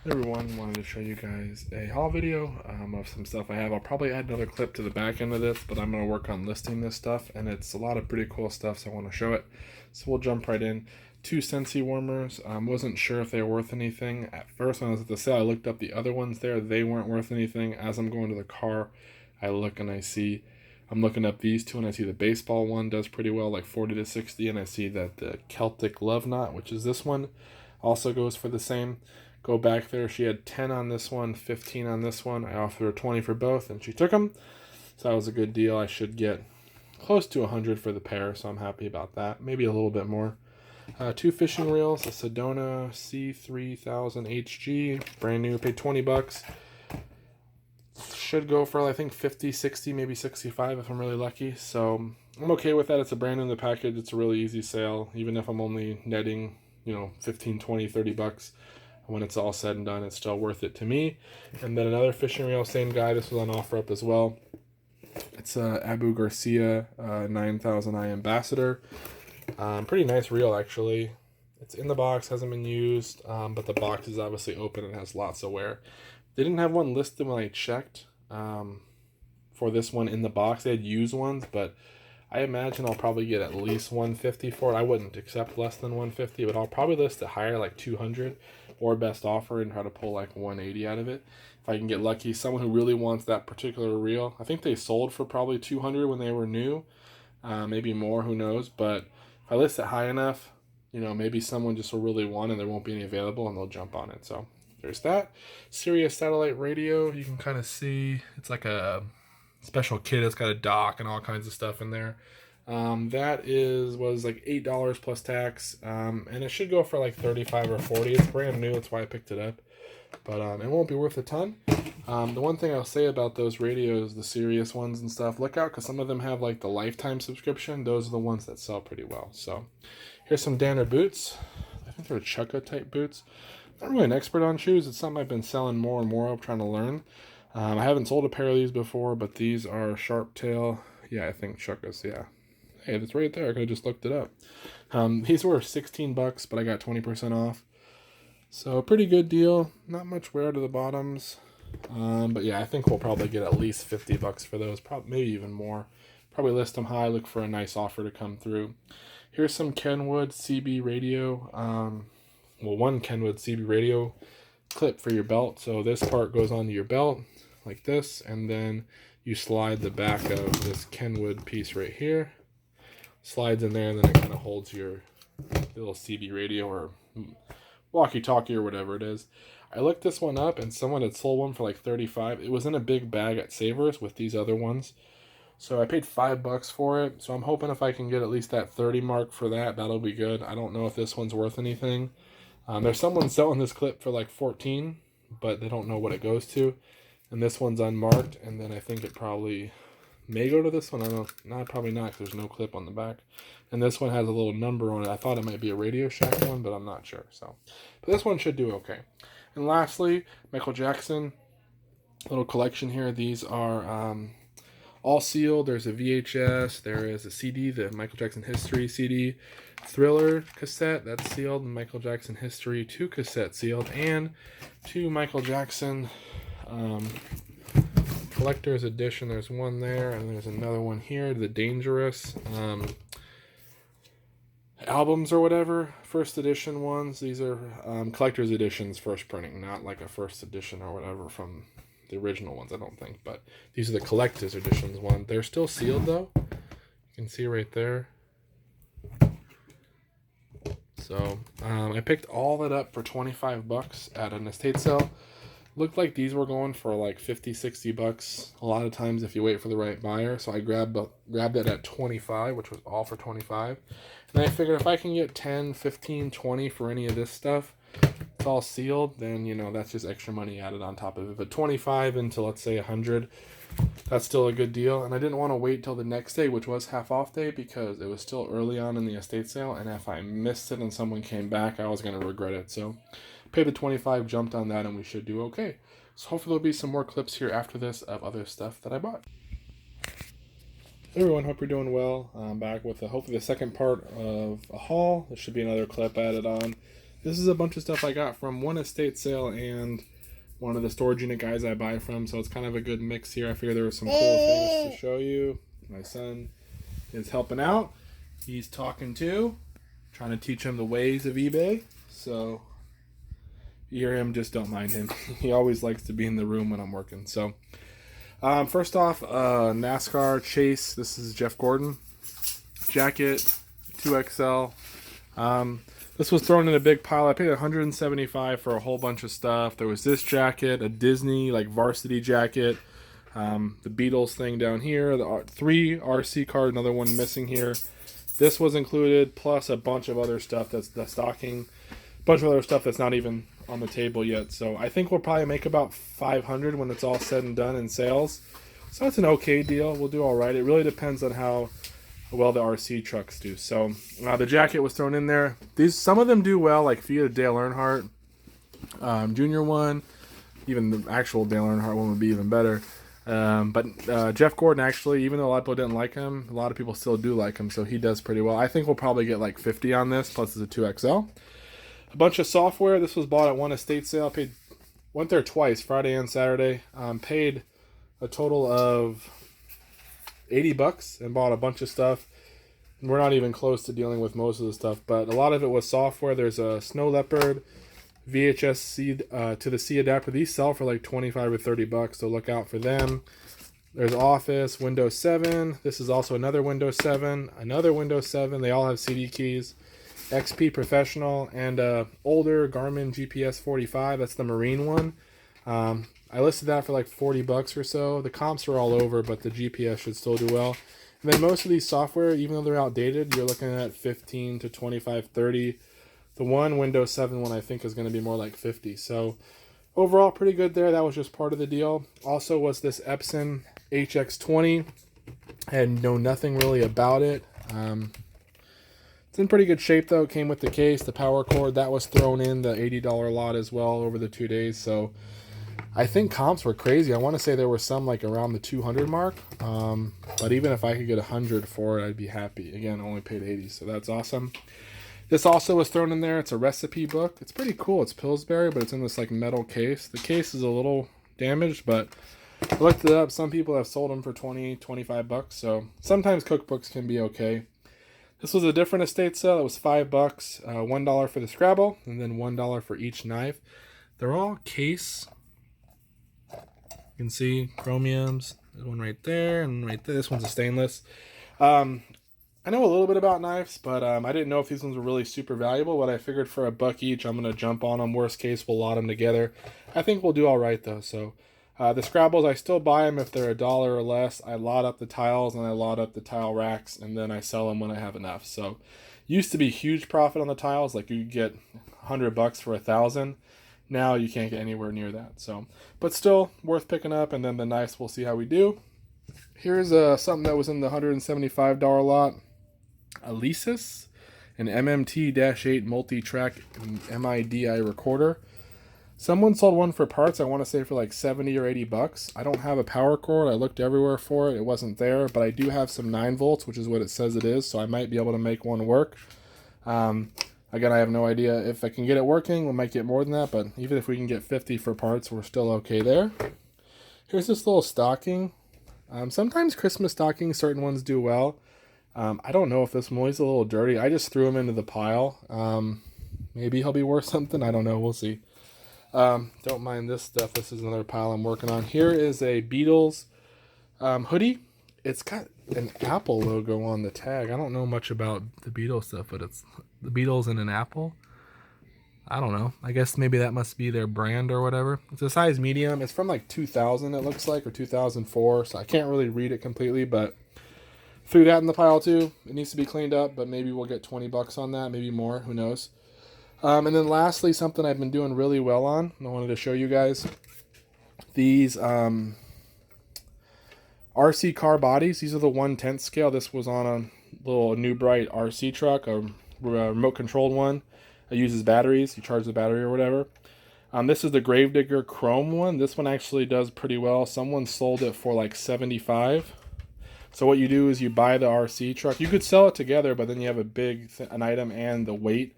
Hey everyone, wanted to show you guys a haul video of some stuff I have. I'll probably add another clip to the back end of this, but I'm going to work on listing this stuff, and it's a lot of pretty cool stuff, so I want to show it. So we'll jump right in. Two Scentsy warmers. Wasn't sure if they were worth anything. At first, when I was at the sale, I looked up the other ones there. They weren't worth anything. As I'm going to the car, I look and I see, I'm looking up these two, and I see the baseball one does pretty well, like 40 to 60, and I see that the Celtic Love Knot, which is this one, also goes for the same. Go back there. She had 10 on this one, 15 on this one. I offered her 20 for both, and she took them. So that was a good deal. I should get close to 100 for the pair, so I'm happy about that. Maybe a little bit more. Two fishing reels, a Sedona C3000 HG, brand new. Paid 20 bucks. Should go for, I think, 50, 60, maybe 65 if I'm really lucky. So I'm okay with that. It's a brand new in the package. It's a really easy sale, even if I'm only netting, 15, 20, 30 bucks. When it's all said and done, it's still worth it to me. And then another fishing reel, same guy. This was on offer up as well. It's a Abu Garcia 9000i Ambassador. Pretty nice reel, actually. It's in the box, hasn't been used, but the box is obviously open and has lots of wear. They didn't have one listed when I checked for this one in the box. They had used ones, but I imagine I'll probably get at least 150 for it. I wouldn't accept less than 150, but I'll probably list it higher, like 200 or best offer, and try to pull like 180 out of it. If I can get lucky, someone who really wants that particular reel. I think they sold for probably 200 when they were new, maybe more, who knows. But if I list it high enough, maybe someone just will really want it, there won't be any available, and they'll jump on it. So there's that. Sirius satellite radio, you can kind of see it's like a special kit. It's got a dock and all kinds of stuff in there. That was like $8 plus tax, and it should go for like 35 or 40. It's brand new, that's why I picked it up, but it won't be worth a ton. The one thing I'll say about those radios, the Sirius ones and stuff, look out, because some of them have like the lifetime subscription. Those are the ones that sell pretty well. So here's some Danner boots. I think they're Chukka type boots. Not really an expert on shoes. It's something I've been selling more and more of, trying to learn. I haven't sold a pair of these before, but these are Sharp Tail. Yeah, I think Chukkas, yeah. Hey, that's right there. I could have just looked it up. These were 16 bucks, but I got 20% off. So pretty good deal. Not much wear to the bottoms. But yeah, I think we'll probably get at least 50 bucks for those. Probably maybe even more. Probably list them high. Look for a nice offer to come through. Here's some Kenwood CB radio. One Kenwood CB radio clip for your belt. So this part goes onto your belt like this, and then you slide the back of this Kenwood piece right here. Slides in there, and then it kind of holds your little CB radio or walkie-talkie or whatever it is. I looked this one up, and someone had sold one for like 35. It was in a big bag at Savers with these other ones. So I paid $5 for it. So I'm hoping if I can get at least that 30 mark for that, that'll be good. I don't know if this one's worth anything. There's someone selling this clip for like 14, but they don't know what it goes to. And this one's unmarked, and then I think it probably may go to this one. I don't know. No, probably not, because there's no clip on the back. And this one has a little number on it. I thought it might be a Radio Shack one, but I'm not sure. So, but this one should do okay. And lastly, Michael Jackson. Little collection here. These are all sealed. There's a VHS. There is a CD, the Michael Jackson History CD. Thriller cassette, that's sealed. Michael Jackson History 2 cassette sealed. And two Michael Jackson collector's edition. There's one there, and there's another one here. The Dangerous albums or whatever, first edition ones. These are collector's editions, first printing, not like a first edition or whatever from the original ones, I don't think. But these are the collector's editions one. They're still sealed though. You can see right there. So I picked all that up for 25 bucks at an estate sale. Looked like these were going for like 50, 60 bucks a lot of times if you wait for the right buyer. So I grabbed it at 25, which was all for 25. And I figured if I can get 10, 15, 20 for any of this stuff, it's all sealed, then, that's just extra money added on top of it. But 25 into, let's say, 100, that's still a good deal. And I didn't want to wait till the next day, which was half off day, because it was still early on in the estate sale. And if I missed it and someone came back, I was going to regret it. So paid the 25, jumped on that, and we should do okay. So hopefully there'll be some more clips here after this of other stuff that I bought. Hey everyone, hope you're doing well. I'm back with hopefully the second part of a haul. There should be another clip added on. this is a bunch of stuff I got from one estate sale and one of the storage unit guys I buy from, so it's kind of a good mix here. I figured there were some cool things to show you. My son is helping out. He's talking too, trying to teach him the ways of eBay. So you hear him, just don't mind him. He always likes to be in the room when I'm working. So first off, NASCAR Chase. This is Jeff Gordon jacket, 2XL. This was thrown in a big pile. I paid $175 for a whole bunch of stuff. There was this jacket, a Disney like varsity jacket, the Beatles thing down here, the 3 RC card, another one missing here. This was included, plus a bunch of other stuff that's the stocking, a bunch of other stuff that's not even on the table yet. So I think we'll probably make about $500 when it's all said and done in sales. So that's an okay deal. We'll do all right. It really depends on how well the RC trucks do. So the jacket was thrown in there. Some of them do well, like Fiat Dale Earnhardt, Junior one, even the actual Dale Earnhardt one would be even better. But Jeff Gordon, actually, even though a lot of people didn't like him, a lot of people still do like him, so he does pretty well. I think we'll probably get like 50 on this, plus it's a 2XL. A bunch of software. This was bought at one estate sale. Went there twice, Friday and Saturday. Paid a total of $80 and bought a bunch of stuff. We're not even close to dealing with most of the stuff, but a lot of it was software. There's a Snow Leopard VHS C to the C adapter. These sell for like $25 or $30, so look out for them. There's Office, Windows 7. This is also another Windows 7, another Windows 7. They all have CD keys. XP Professional, and older Garmin GPS 45. That's the Marine one. I listed that for like $40 or so. The comps are all over, but the GPS should still do well. And then most of these software, even though they're outdated, you're looking at 15 to 25, 30. The one Windows 7 one I think is going to be more like 50. So overall, pretty good there. That was just part of the deal. Also was this Epson HX20. I had know nothing really about it. It's in pretty good shape though. It came with the case, the power cord. That was thrown in the $80 lot as well over the 2 days. So I think comps were crazy. I want to say there were some like around the 200 mark. But even if I could get 100 for it, I'd be happy. Again, I only paid 80, so that's awesome. This also was thrown in there. It's a recipe book. It's pretty cool. It's Pillsbury, but it's in this like metal case. The case is a little damaged, but I looked it up. Some people have sold them for 20, $25. So sometimes cookbooks can be okay. This was a different estate sale. It was $5, $1 for the Scrabble, and then $1 for each knife. They're all case. You can see chromiums. There's one right there and right there. This one's a stainless. I know a little bit about knives, but I didn't know if these ones were really super valuable. But I figured for $1 each, I'm going to jump on them. Worst case, we'll lot them together. I think we'll do all right, though. So the Scrabbles, I still buy them if they're $1 or less. I lot up the tiles, and I lot up the tile racks, and then I sell them when I have enough. So used to be huge profit on the tiles. Like you could get $100 for 1,000. Now you can't get anywhere near that. So, but still worth picking up. And then the knives, we'll see how we do. Here's something that was in the $175 lot. Alesis, an MMT-8 multi-track MIDI recorder. Someone sold one for parts, I want to say for like 70 or $80. I don't have a power cord. I looked everywhere for it. It wasn't there, but I do have some 9 volts, which is what it says it is, so I might be able to make one work. Again, I have no idea if I can get it working. We might get more than that, but even if we can get 50 for parts, we're still okay there. Here's this little stocking. Sometimes Christmas stockings, certain ones do well. I don't know if this one is a little dirty. I just threw him into the pile. Maybe he'll be worth something. I don't know. We'll see. Don't mind this stuff. This is another pile I'm working on. Here is a Beatles hoodie. It's got an Apple logo on the tag. I don't know much about the Beatles stuff, but it's the Beatles and an apple. I don't know. I guess maybe that must be their brand or whatever. It's a size medium. It's from like 2000, it looks like, or 2004. So I can't really read it completely, but threw that in the pile too. It needs to be cleaned up, but maybe we'll get $20 on that, maybe more. Who knows? And then lastly, something I've been doing really well on, and I wanted to show you guys. These RC car bodies. These are the 1/10 scale. This was on a little New Bright RC truck, a remote controlled one. It uses batteries. You charge the battery or whatever. This is the Gravedigger Chrome one. This one actually does pretty well. Someone sold it for like $75. So what you do is you buy the RC truck. You could sell it together, but then you have an item and the weight.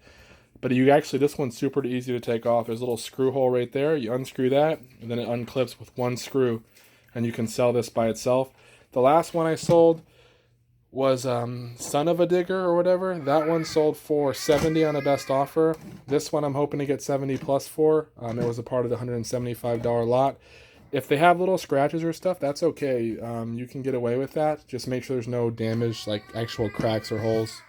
But you actually, this one's super easy to take off. There's a little screw hole right there. You unscrew that, and then it unclips with one screw, and you can sell this by itself. The last one I sold was Son of a Digger or whatever. That one sold for $70 on a best offer. This one I'm hoping to get 70 plus for. It was a part of the $175 lot. If they have little scratches or stuff, that's okay. You can get away with that. Just make sure there's no damage, like actual cracks or holes.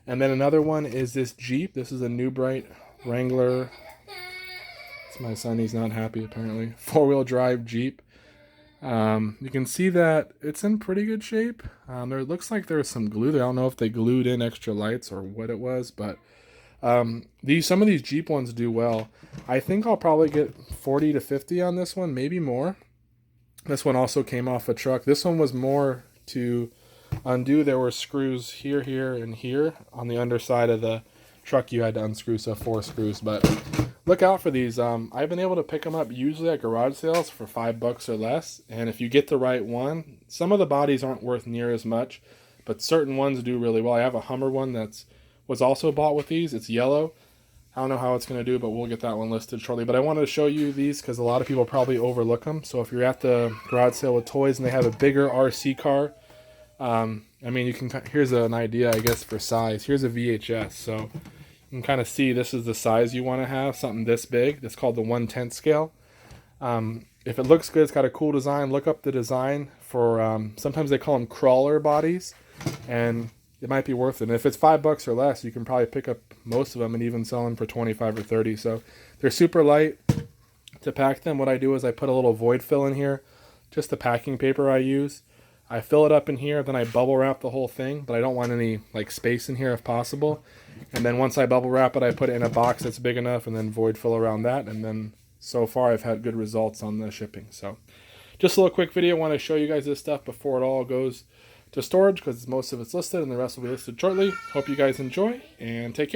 And then another one is this Jeep. This is a New Bright Wrangler. It's my son. He's not happy apparently. 4-wheel drive Jeep. You can see that it's in pretty good shape. There looks like there's some glue there. I don't know if they glued in extra lights or what it was, but some of these Jeep ones do well. I think I'll probably get 40 to 50 on this one, maybe more. This one also came off a truck. This one was more to undo. There were screws here, here, and here on the underside of the truck. You had to unscrew, so 4 screws. But look out for these. I've been able to pick them up usually at garage sales for $5 or less. And if you get the right one, some of the bodies aren't worth near as much, but certain ones do really well. I have a Hummer one was also bought with these. It's yellow. I don't know how it's going to do, but we'll get that one listed shortly. But I wanted to show you these because a lot of people probably overlook them. So if you're at the garage sale with toys and they have a bigger RC car, I mean, here's an idea, I guess, for size. Here's a VHS. So you can kind of see this is the size you want to have, something this big. That's called the 1/10 scale. If it looks good, it's got a cool design. Look up the design for, sometimes they call them crawler bodies, and it might be worth it. And if it's $5 or less, you can probably pick up most of them and even sell them for 25 or 30. So they're super light to pack them. What I do is I put a little void fill in here, just the packing paper I use. I fill it up in here, then I bubble wrap the whole thing, but I don't want any like space in here if possible. And then once I bubble wrap it, I put it in a box that's big enough and then void fill around that. And then so far I've had good results on the shipping. So just a little quick video. I want to show you guys this stuff before it all goes to storage because most of it's listed and the rest will be listed shortly. Hope you guys enjoy and take care.